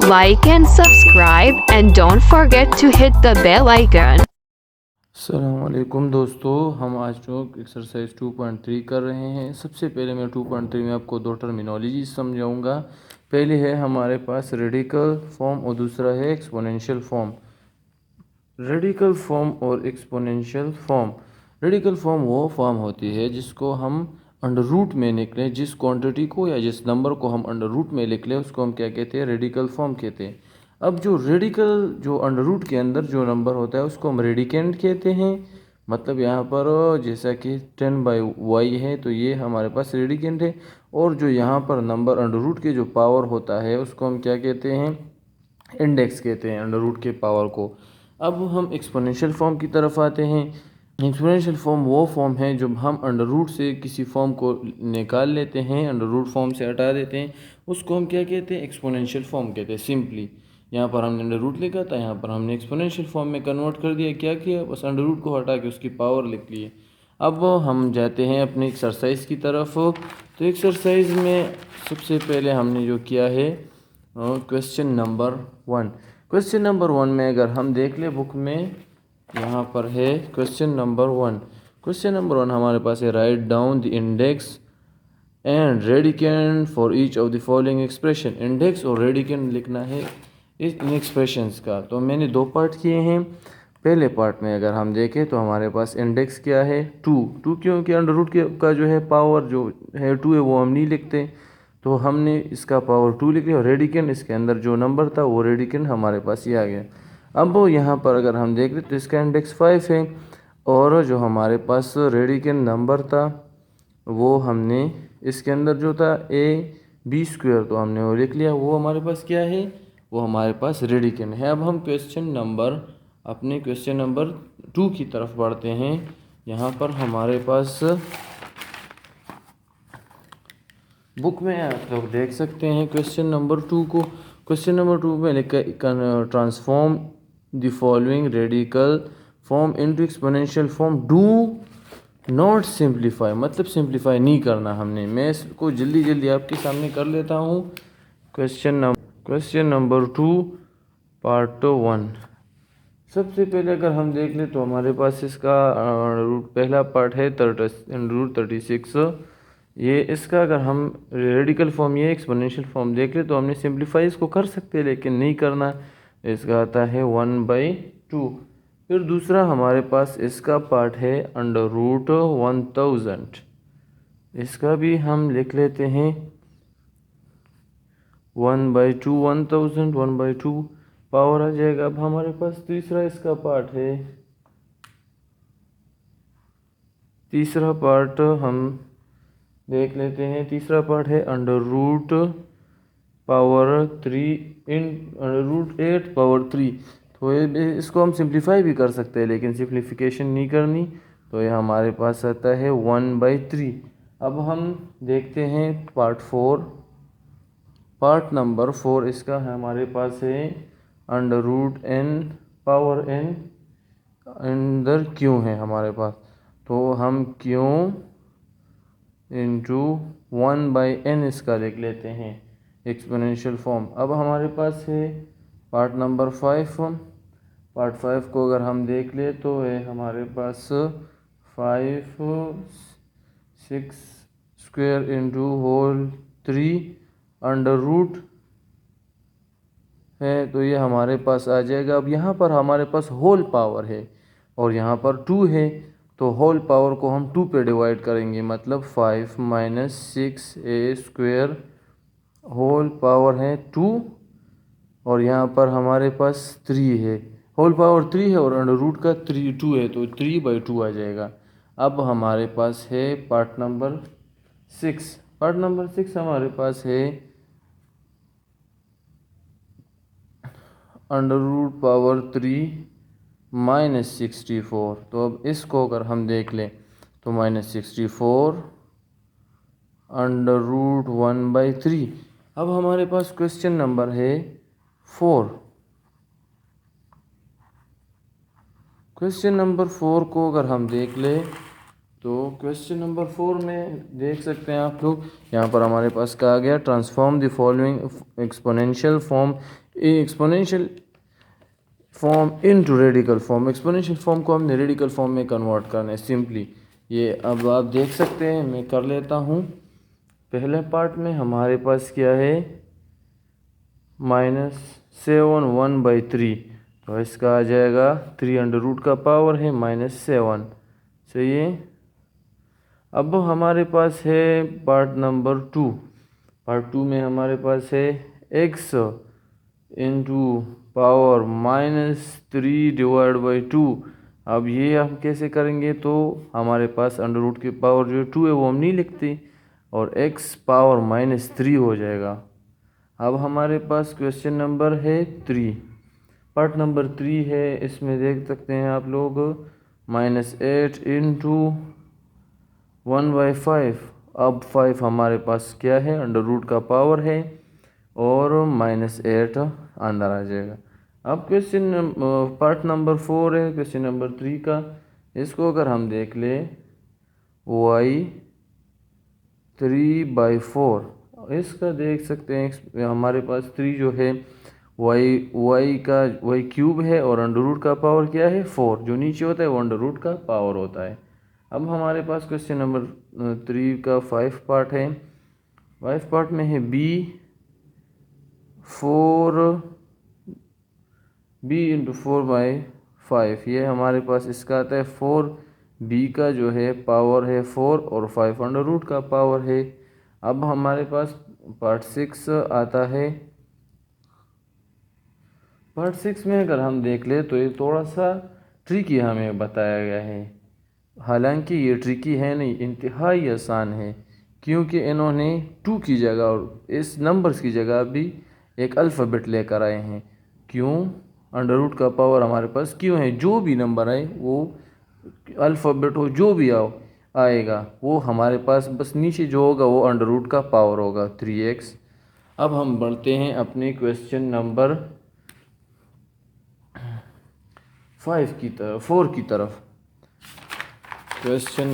like and subscribe, and don't forget to hit the bell icon. अस्सलामुअलैकुम दोस्तों, हम आज जो एक्सरसाइज 2.3 कर रहे हैं। सबसे पहले मैं 2.3 में आपको दो टर्मिनोलॉजी समझाऊंगा। पहले है हमारे पास रेडिकल फॉर्म और दूसरा है एक्सपोनेंशियल फॉर्म। रेडिकल फॉर्म और एक्सपोनेंशियल फॉर्म। रेडिकल फॉर्म वो फॉर्म होती है जिसको हम अंडर रूट में निकलें, जिस क्वांटिटी को या जिस नंबर को हम अंडर रूट में लिख लें उसको हम क्या कहते हैं, रेडिकल फॉर्म कहते हैं। अब जो रेडिकल जो अंडर रूट के अंदर जो नंबर होता है उसको हम रेडिकेंड कहते हैं। मतलब यहाँ पर जैसा कि 10/y है तो ये हमारे पास रेडिकेंड है। और जो यहाँ पर नंबर अंडर रूट के जो पावर होता है उसको हम क्या कहते हैं, इंडेक्स कहते हैं अंडर रूट के पावर को। अब हम एक्सपोनेंशियल फॉर्म की तरफ आते हैं। एक्सपोनेंशियल फॉर्म वो फॉर्म है जब हम अंडर रूट से किसी फॉर्म को निकाल लेते हैं, अंडर रूट फॉर्म से हटा देते हैं, उसको हम क्या कहते हैं, एक्सपोनेंशियल फॉर्म कहते हैं। सिंपली यहाँ पर हमने अंडर रूट लिखा था, यहाँ पर हमने एक्सपोनेंशियल फॉर्म में कन्वर्ट कर दिया। क्या किया, बस अंडर रूट को हटा के उसकी पावर लिख लिए। अब हम जाते हैं अपनी एक्सरसाइज की तरफ। तो एक्सरसाइज में सबसे पहले हमने जो किया है क्वेश्चन नंबर 1। क्वेश्चन नंबर 1 में अगर हम देख ले बुक में, यहाँ पर है क्वेश्चन नंबर 1। क्वेश्चन नंबर 1 हमारे पास है, write down the index and radicand for each of the following expression. Index और रेडिकेंड लिखना है इन एक्सप्रेशंस का। तो मैंने दो पार्ट किए हैं। पहले पार्ट में अगर हम देखें तो हमारे पास इंडेक्स क्या है, 2 क्योंकि अंडर रूट का जो है पावर जो है 2 है वो हम नहीं लिखते, तो हमने इसका पावर 2 लिख लिया। और रेडिकेंड इसके अंदर जो नंबर था वो रेडिकेंड हमारे पास ये आ गया। अब यहाँ पर अगर हम देख ले तो इसका इंडेक्स 5 है और जो हमारे पास रेडिकेंड नंबर था वो हमने इसके अंदर जो था AB² तो हमने वो लिख लिया। वो हमारे पास क्या है, वो हमारे पास रेडिकेंड है। अब हम अपने क्वेश्चन नंबर 2 की तरफ बढ़ते हैं। यहाँ पर हमारे पास बुक में आप लोग देख सकते हैं क्वेश्चन नंबर 2 को। क्वेश्चन नंबर 2 में लिखा है, transform the following radical form into exponential form, do not simplify. मतलब सिंप्लीफाई नहीं करना हमने। मैं इसको जल्दी जल्दी आपके सामने कर लेता हूँ। Question number 2 part 1। सबसे पहले अगर हम देख ले तो हमारे पास इसका पहला पार्ट है √36। ये इसका अगर हम रेडिकल फॉर्म ये एक्सपोनेंशियल फॉर्म देख ले तो हमने सिंप्लीफाई इसको कर सकते हैं, लेकिन नहीं करना। इसका आता है 1/2। फिर दूसरा हमारे पास इसका पार्ट है √1000। इसका भी हम लिख लेते हैं 1/2, 1/2 पावर आ जाएगा। अब हमारे पास तीसरा इसका पार्ट है, तीसरा पार्ट हम देख लेते हैं। तीसरा पार्ट है √8 तो इसको हम सिंप्लीफाई भी कर सकते हैं, लेकिन सिंप्लीफिकेशन नहीं करनी। तो ये हमारे पास आता है 1/3। अब हम देखते हैं पार्ट 4। पार्ट नंबर 4 इसका है हमारे पास है √n अंदर क्यों है हमारे पास, तो हम क्यों इंटू 1/n इसका लिख लेते हैं एक्सपोनेंशियल फॉर्म। अब हमारे पास है पार्ट नंबर 5। पार्ट 5 को अगर हम देख ले तो है हमारे पास 5 6² इंटू होल 3 अंडर रूट है, तो ये हमारे पास आ जाएगा। अब यहाँ पर हमारे पास होल पावर है और यहाँ पर 2 है, तो होल पावर को हम 2 पे डिवाइड करेंगे। मतलब 5 - 6a² होल पावर है 2 और यहाँ पर हमारे पास 3 है। होल पावर 3 है और अंडर रूट का 2 है, तो 3/2 आ जाएगा। अब हमारे पास है पार्ट नंबर 6। पार्ट नंबर 6 हमारे पास है √3 - 64। तो अब इसको अगर हम देख लें तो -64 √1/3। अब हमारे पास क्वेश्चन नंबर है 4। क्वेश्चन नंबर 4 को अगर हम देख ले तो क्वेश्चन नंबर 4 में देख सकते हैं आप लोग, यहाँ पर हमारे पास कहा गया transform the following exponential form exponential form into radical form. Exponential form को हमने रेडिकल फॉर्म में कन्वर्ट करना है सिंपली। ये अब आप देख सकते हैं, मैं कर लेता हूँ। पहले पार्ट में हमारे पास क्या है, -7 1/3, तो इसका आ जाएगा 3 अंडर रूट का पावर है -7। सही है। अब हमारे पास है पार्ट नंबर 2। पार्ट 2 में हमारे पास है x इंटू पावर -3/2। अब ये हम कैसे करेंगे, तो हमारे पास अंडर रूट की पावर जो 2 है वो हम नहीं लिखते, और x पावर -3 हो जाएगा। अब हमारे पास क्वेश्चन नंबर है 3। पार्ट नंबर 3 है, इसमें देख सकते हैं आप लोग, -8 इंटू 1/5। अब 5 हमारे पास क्या है, अंडर रूट का पावर है, और -8 अंदर आ जाएगा। अब क्वेश्चन पार्ट नंबर 4 है, क्वेश्चन नंबर 3 का। इसको अगर हम देख ले, y 3/4, इसका देख सकते हैं हमारे पास 3 जो है y क्यूब है, और अंडर रूट का पावर क्या है 4, जो नीचे होता है वो अंडर रूट का पावर होता है। अब हमारे पास क्वेश्चन नंबर 3 का 5 पार्ट है। 5 पार्ट में है b 4/5। ये हमारे पास इसका आता है 4b का जो है पावर है 4, और 5 अंडर रूट का पावर है। अब हमारे पास पार्ट 6 आता है। पार्ट 6 में अगर हम देख ले तो ये थोड़ा सा ट्रिकी हमें बताया गया है। हालांकि ये ट्रिकी है नहीं, इंतहाई आसान है, क्योंकि इन्होंने 2 की जगह और इस नंबर्स की जगह भी एक अल्फ़ाबेट लेकर आए हैं। क्यों? अंडर रूट का पावर हमारे पास क्यों है, जो भी नंबर आए वो अल्फ़ाबेट हो, जो भी आएगा वो हमारे पास बस नीचे जो होगा वो अंडर रूट का पावर होगा 3x। अब हम बढ़ते हैं अपने क्वेश्चन नंबर 4 की तरफ। क्वेश्चन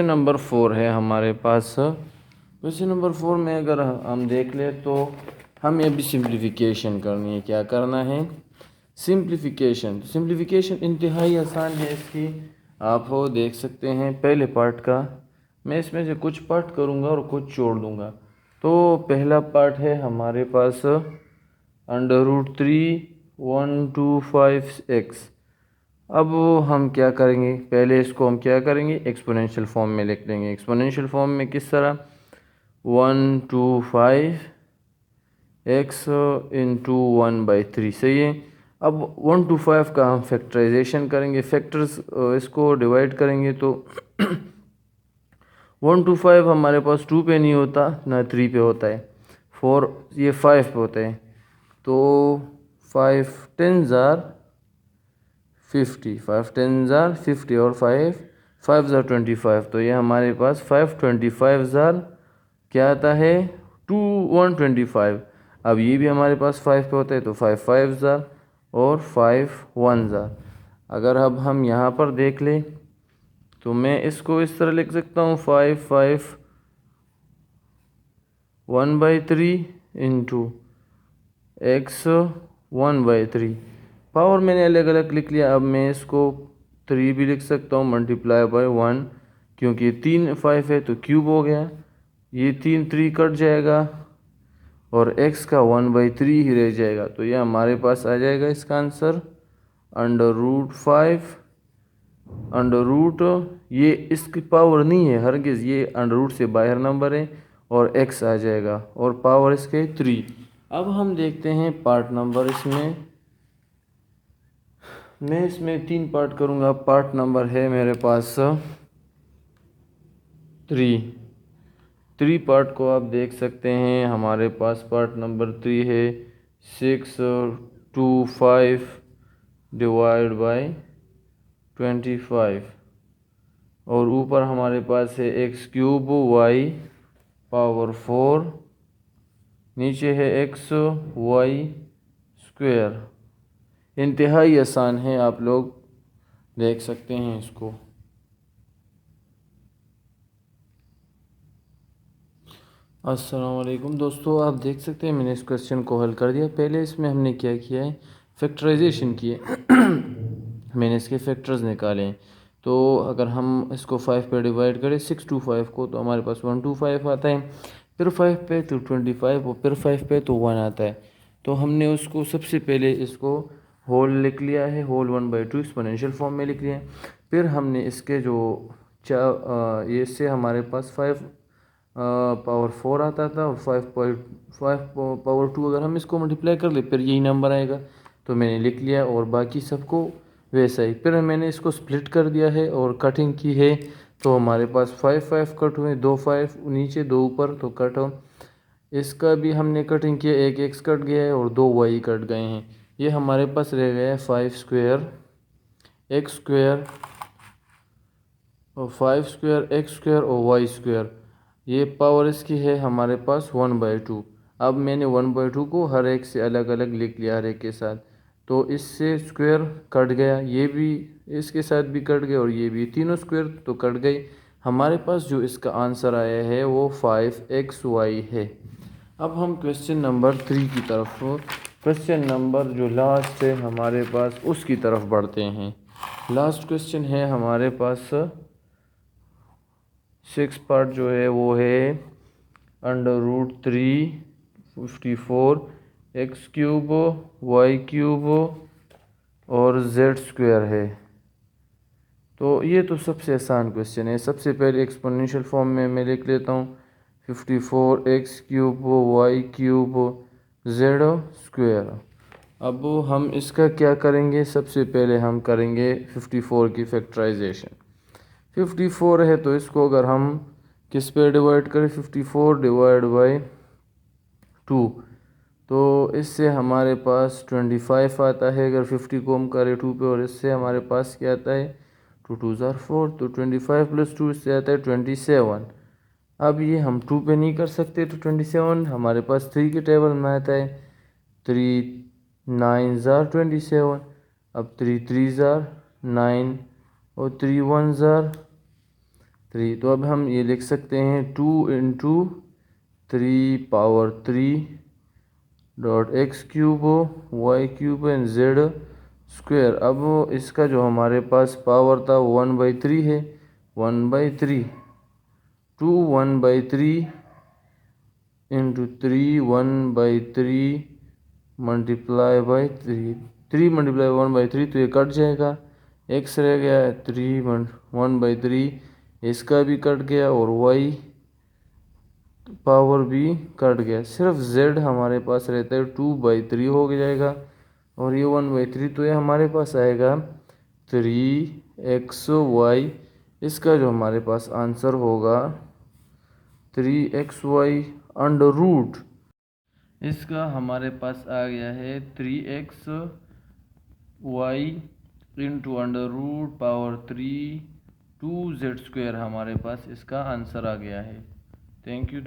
नंबर 4 है हमारे पास। क्वेश्चन नंबर 4 में अगर हम देख ले तो हमें अभी सिंप्लीफिकेशन करनी है। क्या करना है? सिंप्लीफिकेशन इंतहाई आसान है इसकी। आप वो देख सकते हैं पहले पार्ट का, मैं इसमें से कुछ पार्ट करूँगा और कुछ छोड़ दूँगा। तो पहला पार्ट है हमारे पास √3 125x। अब हम क्या करेंगे, पहले इसको हम क्या करेंगे, एक्सपोनेंशियल फॉर्म में लिख देंगे। एक्सपोनेंशियल फॉर्म में किस तरह, 125x इंटू 1/3। सही है। अब 125 का हम फैक्टराइजेशन करेंगे, फैक्टर्स इसको डिवाइड करेंगे तो 125 हमारे पास 2 पे नहीं होता ना 3 पे होता है, 4 ये 5 पे होता है। तो 5 10s are 50, 5 10s are 50 और 5 5s are 25। तो ये हमारे पास 525 क्या आता है 125। अब ये भी हमारे पास 5 पे होता है, तो 5 5s और 5 1s। अगर अब हम यहाँ पर देख लें तो मैं इसको इस तरह लिख सकता हूँ, 5 5 1/3 इंटू x 1/3। पावर मैंने अलग अलग लिख लिया। अब मैं इसको 3 भी लिख सकता हूँ मल्टीप्लाई बाय 1, क्योंकि 3 5 है तो क्यूब हो गया, ये 3 3 कट जाएगा और x का 1/3 ही रह जाएगा। तो ये हमारे पास आ जाएगा इसका आंसर √5 अंडर रूट, ये इसकी पावर नहीं है हरगिज़, ये अंडर रूट से बाहर नंबर है, और x आ जाएगा और पावर इसके 3। अब हम देखते हैं पार्ट नंबर, इसमें मैं इसमें 3 पार्ट करूँगा। पार्ट नंबर है मेरे पास 3 पार्ट को आप देख सकते हैं। हमारे पास पार्ट नंबर 3 है 625 डिवाइड बाय 25, और ऊपर हमारे पास है x³ y पावर 4, नीचे है xy²। इंतहाई आसान है, आप लोग देख सकते हैं इसको। अस्सलाम वालेकुम दोस्तों, आप देख सकते हैं मैंने इस क्वेश्चन को हल कर दिया। पहले इसमें हमने क्या किया है, फैक्टराइजेशन किए मैंने इसके फैक्टर्स निकाले हैं। तो अगर हम इसको 5 पे डिवाइड करें 6 टू 5 को, तो हमारे पास 125 आता है। फिर 5 पे तो 25 और फिर 5 पे तो 1 आता है। तो हमने उसको सबसे पहले इसको होल लिख लिया है, होल 1/2 एक्सपोनेंशियल फॉर्म में लिख लिया है। फिर हमने इसके जो ये इससे हमारे पास 5 पावर 4 आता था, और 5.5 पावर 2 अगर हम इसको मल्टीप्लाई कर ले फिर यही नंबर आएगा। तो मैंने लिख लिया, और बाकी सबको वैसा ही। फिर मैंने इसको स्प्लिट कर दिया है और कटिंग की है। तो हमारे पास 5 कट हुए, 2 5 नीचे 2 ऊपर, तो कट हो। इसका भी हमने कटिंग किया, एक एक्स कट गया है और 2 वाई कट गए हैं। ये हमारे पास रह गया है 5 स्क्वायर एक्स स्क्वायर और 5 स्क्वायर एक्स स्क्वायर और वाई स्क्वायर। ये पावर इसकी है हमारे पास 1/2। अब मैंने 1/2 को हर एक से अलग अलग लिख लिया, हर एक के साथ। तो इससे स्क्वायर कट गया, ये भी इसके साथ भी कट गया, और ये भी, तीनों स्क्वायर तो कट गए। हमारे पास जो इसका आंसर आया है वो 5xy है। अब हम क्वेश्चन नंबर 3 की तरफ, क्वेश्चन नंबर जो लास्ट है हमारे पास, उसकी तरफ बढ़ते हैं। लास्ट क्वेश्चन है हमारे पास 6 पार्ट जो है वो है √354 एक्स क्यूब वाई क्यूब और जेड स्क्वायर है। तो ये तो सबसे आसान क्वेश्चन है। सबसे पहले एक्सपोनेंशियल फॉर्म में मैं लिख लेता हूँ 54 x cube y cube z square. अब हम इसका क्या करेंगे, सबसे पहले हम करेंगे 54 की फैक्टराइजेशन। 54 है तो इसको अगर हम किस पे डिवाइड करें, 54 डिवाइड बाई 2, तो इससे हमारे पास 25 आता है। अगर 50 को हम करें 2 पे, और इससे हमारे पास क्या आता है, 2 2 ज़ार 4, तो 25 + 2 इससे आता है 27। अब ये हम 2 पे नहीं कर सकते, तो 27 हमारे पास 3 के टेबल में आता है। 3 9 ज़ार 27, अब 3 3 ज़ार 9 और 3 1 ज़ार 3। तो अब हम ये लिख सकते हैं 2 × 3 power 3 dot x cube y cube and z square. अब इसका जो हमारे पास पावर था 1/3 है, 1/3 2 1/3 × 3 1/3 मल्टीप्लाई बाई 3, 3 मल्टीप्लाई 1/3, तो ये कट जाएगा। एक्स रह गया है 3 1/3, इसका भी कट गया, और वाई पावर भी कट गया। सिर्फ z हमारे पास रहता है 2/3 हो जाएगा, और ये 1/3, तो ये हमारे पास आएगा 3xy। इसका जो हमारे पास आंसर होगा 3xy अंडर रूट, इसका हमारे पास आ गया है 3xy into under root power 3 2z square. हमारे पास इसका आंसर आ गया है। Thank you.